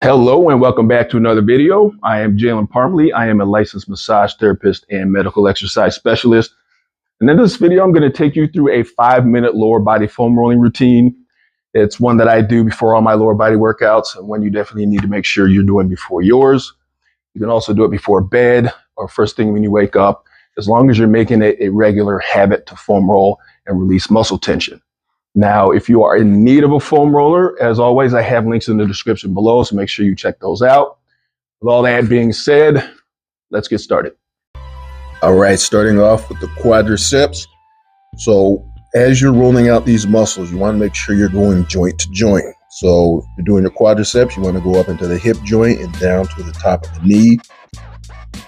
Hello and welcome back to another video. I am Jalen Parmele. I am a licensed massage therapist and medical exercise specialist. And in this video, I'm going to take you through a 5-minute lower body foam rolling routine. It's one that I do before all my lower body workouts, and one you definitely need to make sure you're doing before yours. You can also do it before bed or first thing when you wake up, as long as you're making it a regular habit to foam roll and release muscle tension. Now, if you are in need of a foam roller, as always, I have links in the description below, so make sure you check those out. With all that being said, let's get started. All right, starting off with the quadriceps. So as you're rolling out these muscles, you want to make sure you're going joint to joint. So if you're doing your quadriceps, you want to go up into the hip joint and down to the top of the knee.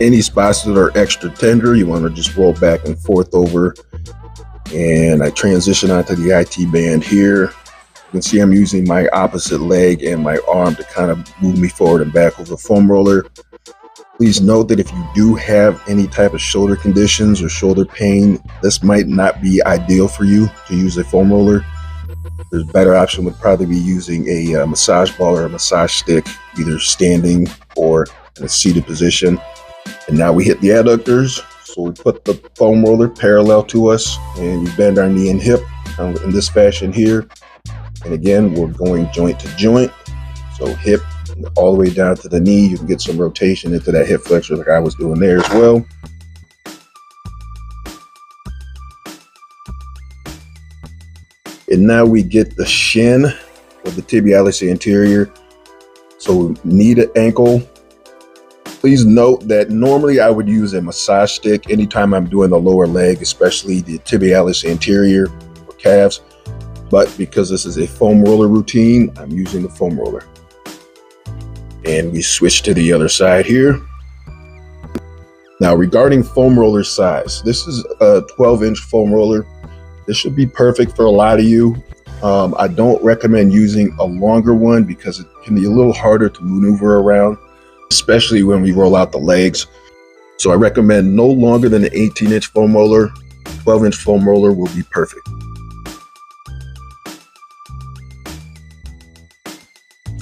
Any spots that are extra tender, you want to just roll back and forth over. And I transition onto the IT band here. You can see I'm using my opposite leg and my arm to kind of move me forward and back over the foam roller. Please note that if you do have any type of shoulder conditions or shoulder pain, this might not be ideal for you to use a foam roller. There's a better option would probably be using a massage ball or a massage stick, either standing or in a seated position. And now we hit the adductors. So we put the foam roller parallel to us and we bend our knee and hip in this fashion here. And again, we're going joint to joint. So hip all the way down to the knee. You can get some rotation into that hip flexor like I was doing there as well. And now we get the shin or the tibialis anterior. So knee to ankle. Please note that normally I would use a massage stick anytime I'm doing the lower leg, especially the tibialis anterior or calves. But because this is a foam roller routine, I'm using the foam roller. And we switch to the other side here. Now regarding foam roller size, this is a 12-inch foam roller. This should be perfect for a lot of you. I don't recommend using a longer one because it can be a little harder to maneuver around, especially when we roll out the legs. So I recommend no longer than an 18-inch foam roller. 12-inch foam roller will be perfect.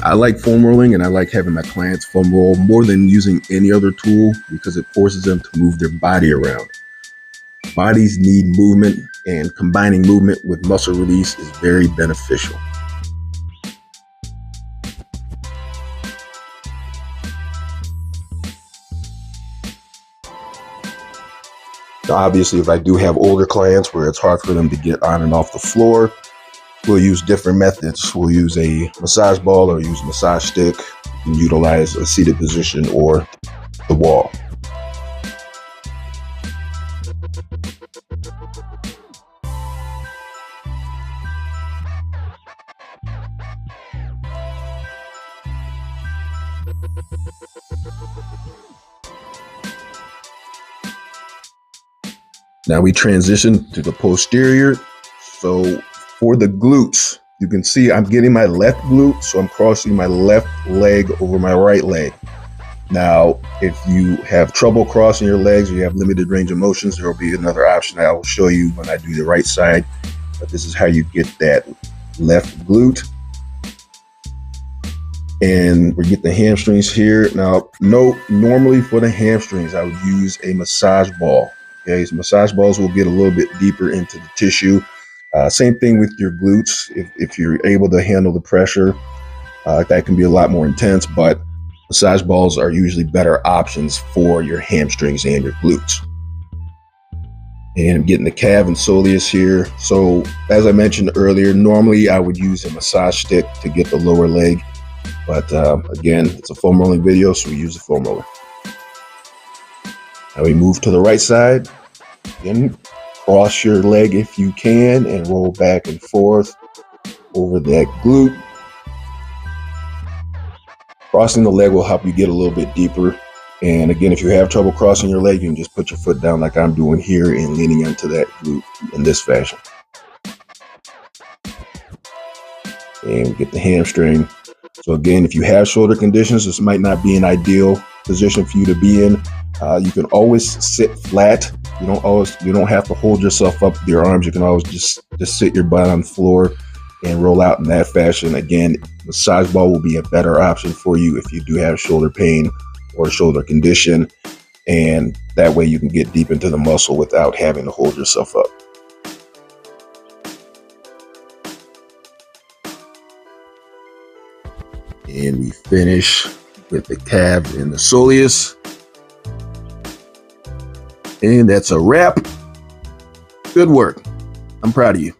I like foam rolling and I like having my clients foam roll more than using any other tool because it forces them to move their body around. Bodies need movement, and combining movement with muscle release is very beneficial. Now, obviously, if I do have older clients where it's hard for them to get on and off the floor, we'll use different methods. We'll use a massage ball or use a massage stick and utilize a seated position or the wall. Now we transition to the posterior. So for the glutes, you can see I'm getting my left glute, so I'm crossing my left leg over my right leg. Now, if you have trouble crossing your legs or you have limited range of motions, there will be another option I will show you when I do the right side. But this is how you get that left glute. And we get the hamstrings here. Now, note, normally for the hamstrings, I would use a massage ball. Okay, so massage balls will get a little bit deeper into the tissue. Same thing with your glutes. If you're able to handle the pressure, that can be a lot more intense, but massage balls are usually better options for your hamstrings and your glutes. And I'm getting the Calves Soleus here. So as I mentioned earlier, normally I would use a massage stick to get the lower leg. But again, it's a foam rolling video, so we use the foam roller. Now we move to the right side. Again, cross your leg if you can and roll back and forth over that glute. Crossing the leg will help you get a little bit deeper. And again, if you have trouble crossing your leg, you can just put your foot down like I'm doing here and leaning into that glute in this fashion. And get the hamstring. So again, if you have shoulder conditions, this might not be an ideal position for you to be in. You can always sit flat. You don't have to hold yourself up with your arms. You can always just sit your butt on the floor and roll out in that fashion. Again, massage ball will be a better option for you if you do have shoulder pain or shoulder condition, and that way you can get deep into the muscle without having to hold yourself up. And we finish with the calves and the soleus. And that's a wrap. Good work. I'm proud of you.